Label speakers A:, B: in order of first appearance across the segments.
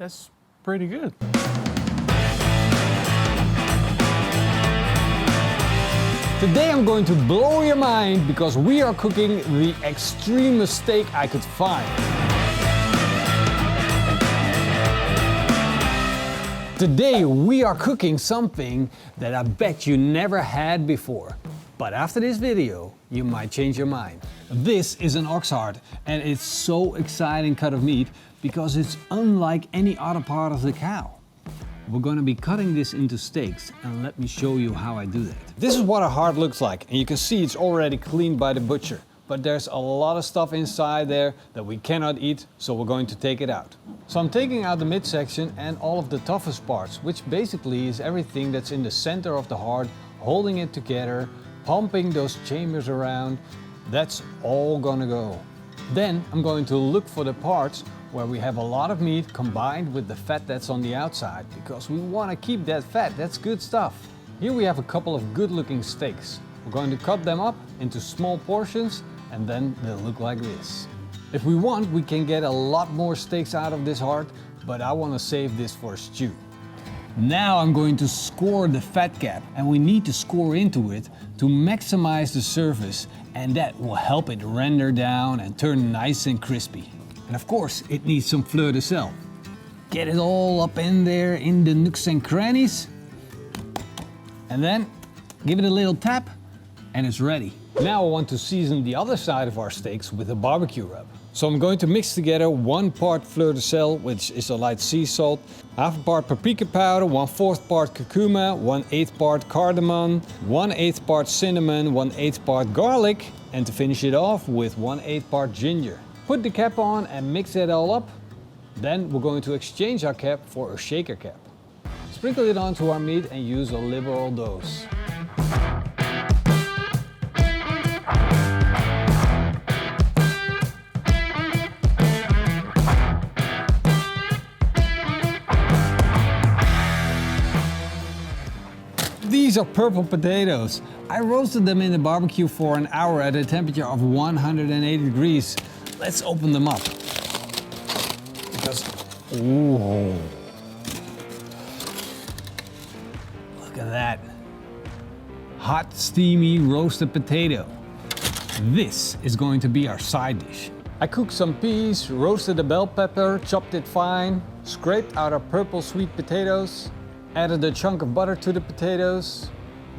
A: That's pretty good. Today I'm going to blow your mind because we are cooking the extremest steak I could find. Today we are cooking something that I bet you never had before. But after this video, you might change your mind. This is an ox heart and it's so exciting cut of meat because it's unlike any other part of the cow. We're going to be cutting this into steaks and let me show you how I do that. This is what a heart looks like and you can see it's already cleaned by the butcher. But there's a lot of stuff inside there that we cannot eat, so we're going to take it out. So I'm taking out the midsection and all of the toughest parts, which basically is everything that's in the center of the heart, holding it together, pumping those chambers around. That's all gonna go. Then I'm going to look for the parts where we have a lot of meat combined with the fat that's on the outside, because we want to keep that fat. That's good stuff. Here we have a couple of good looking steaks. We're going to cut them up into small portions and then they'll look like this. If we want, we can get a lot more steaks out of this heart, but I want to save this for a stew. Now I'm going to score the fat cap, and we need to score into it to maximize the surface, and that will help it render down and turn nice and crispy. And of course, it needs some fleur de sel. Get it all up in there in the nooks and crannies. And then give it a little tap and it's ready. Now I want to season the other side of our steaks with a barbecue rub. So I'm going to mix together 1 part fleur de sel, which is a light sea salt, half a part paprika powder, 1/4 part curcuma, 1/8 part cardamom, 1/8 part cinnamon, 1/8 part garlic, and to finish it off with 1/8 part ginger. Put the cap on and mix it all up. Then we're going to exchange our cap for a shaker cap. Sprinkle it onto our meat and use a liberal dose. These are purple potatoes. I roasted them in the barbecue for an hour at a temperature of 180 degrees. Let's open them up. Because, ooh, look at that. Hot, steamy, roasted potato. This is going to be our side dish. I cooked some peas, roasted a bell pepper, chopped it fine, scraped out our purple sweet potatoes, added a chunk of butter to the potatoes,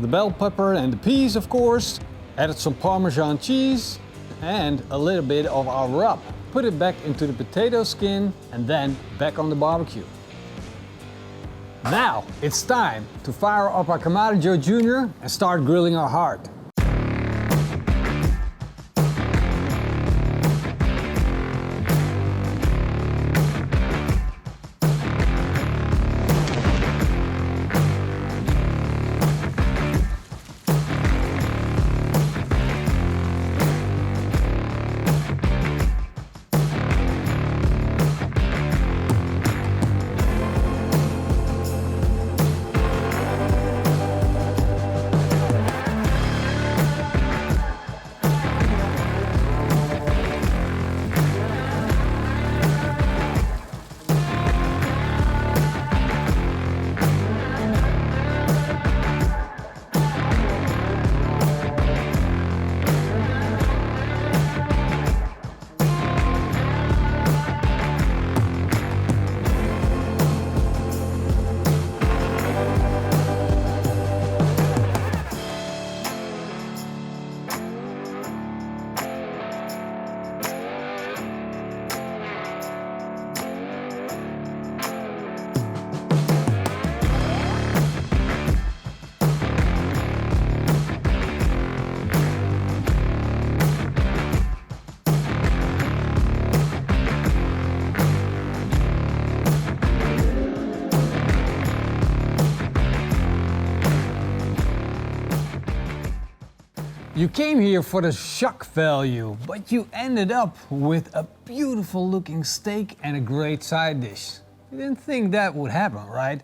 A: the bell pepper and the peas of course, added some Parmesan cheese and a little bit of our rub. Put it back into the potato skin and then back on the barbecue. Now it's time to fire up our Kamado Joe Jr. and start grilling our heart. You came here for the shock value, but you ended up with a beautiful looking steak and a great side dish. You didn't think that would happen, right?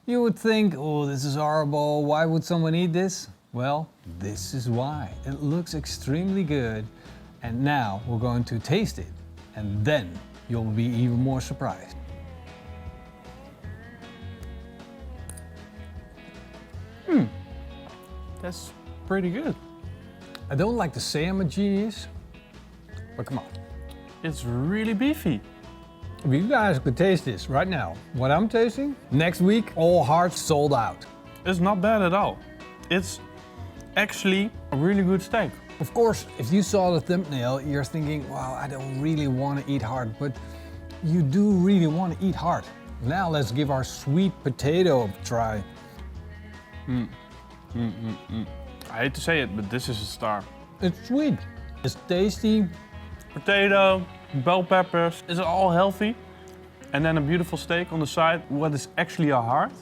A: You would think, oh, this is horrible, why would someone eat this? Well, this is why. It looks extremely good, and now we're going to taste it, and then you'll be even more surprised.
B: That's pretty good.
A: I don't like to say I'm a genius, but come on.
B: It's really beefy.
A: If you guys could taste this right now, what I'm tasting, next week, all hearts sold out.
B: It's not bad at all. It's actually a really good steak.
A: Of course, if you saw the thumbnail, you're thinking, wow, I don't really want to eat heart, but you do really want to eat heart. Now let's give our sweet potato a try.
B: I hate to say it, but this is a star.
A: It's sweet, it's tasty.
B: Potato, bell peppers, is it all healthy? And then a beautiful steak on the side. What is actually a heart?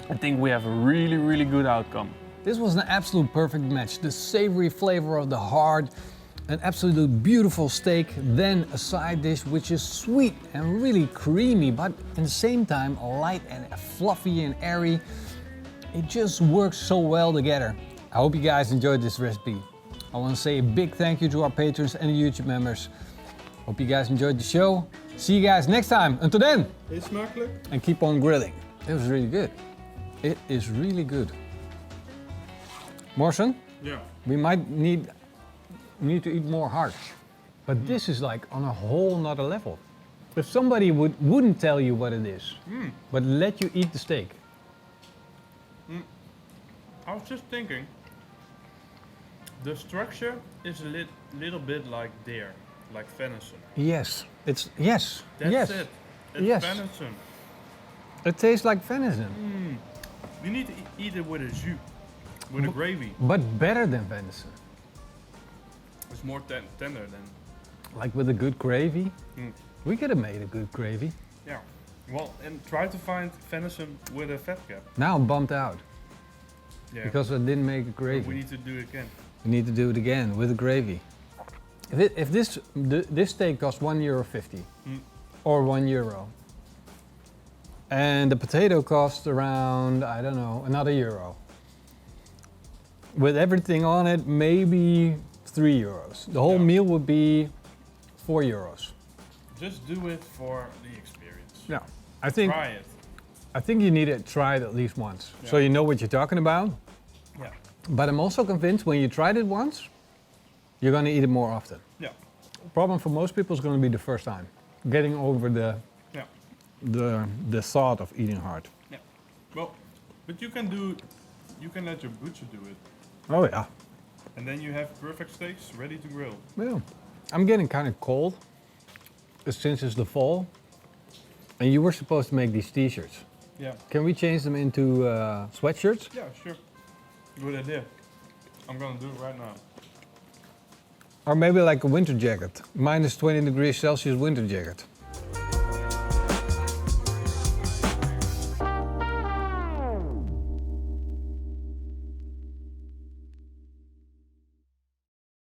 B: I think we have a really, really good outcome.
A: This was an absolute perfect match. The savory flavor of the heart, an absolute beautiful steak, then a side dish which is sweet and really creamy, but at the same time light and fluffy and airy. It just works so well together. I hope you guys enjoyed this recipe. I want to say a big thank you to our patrons and YouTube members. Hope you guys enjoyed the show. See you guys next time. Until then.
C: Eet smakelijk.
A: And keep on grilling. It was really good. It is really good. Morrison,
C: Ja.
A: we might need to eat more heart. But this is like on a whole nother level. If somebody wouldn't tell you what it is, but let you eat the steak.
C: I was just thinking, the structure is a little bit like deer, like venison.
A: Yes, yes.
C: That's
A: yes.
C: it. It's
A: Yes.
C: venison.
A: It tastes like venison,
C: You need to eat it with a jus, with a gravy.
A: but better than venison.
C: It's more tender than.
A: Like with a good gravy.
C: Mm.
A: We could have made a good gravy.
C: Yeah. Well, and try to find venison with a fat cap.
A: Now I'm bummed out
C: Yeah.
A: because I didn't make a gravy.
C: we need to do it again.
A: We need to do it again with a gravy. If this steak costs €1.50 or €1, and the potato costs around, I don't know, another euro. With everything on it, maybe €3. The whole
C: Yeah.
A: meal would be €4.
C: Just do it for the experience.
A: Yeah,
C: Try it.
A: I think you need to try it at least once, so
C: Yeah.
A: you know what you're talking about.
C: Yeah.
A: But I'm also convinced when you tried it once, you're going to eat it more often.
C: Yeah.
A: Problem for most people is going to be the first time, getting over
C: Yeah.
A: the thought of eating heart.
C: Yeah. Well, but you can let your butcher do it,
A: Oh yeah,
C: and then you have perfect steaks ready to grill.
A: yeah. I'm getting kind of cold since it's the fall, and you were supposed to make these T-shirts.
C: Yeah.
A: Can we change them into sweatshirts?
C: Yeah, sure. Good idea. I'm gonna do it right now.
A: Or maybe like a winter jacket, -20 degrees Celsius winter jacket.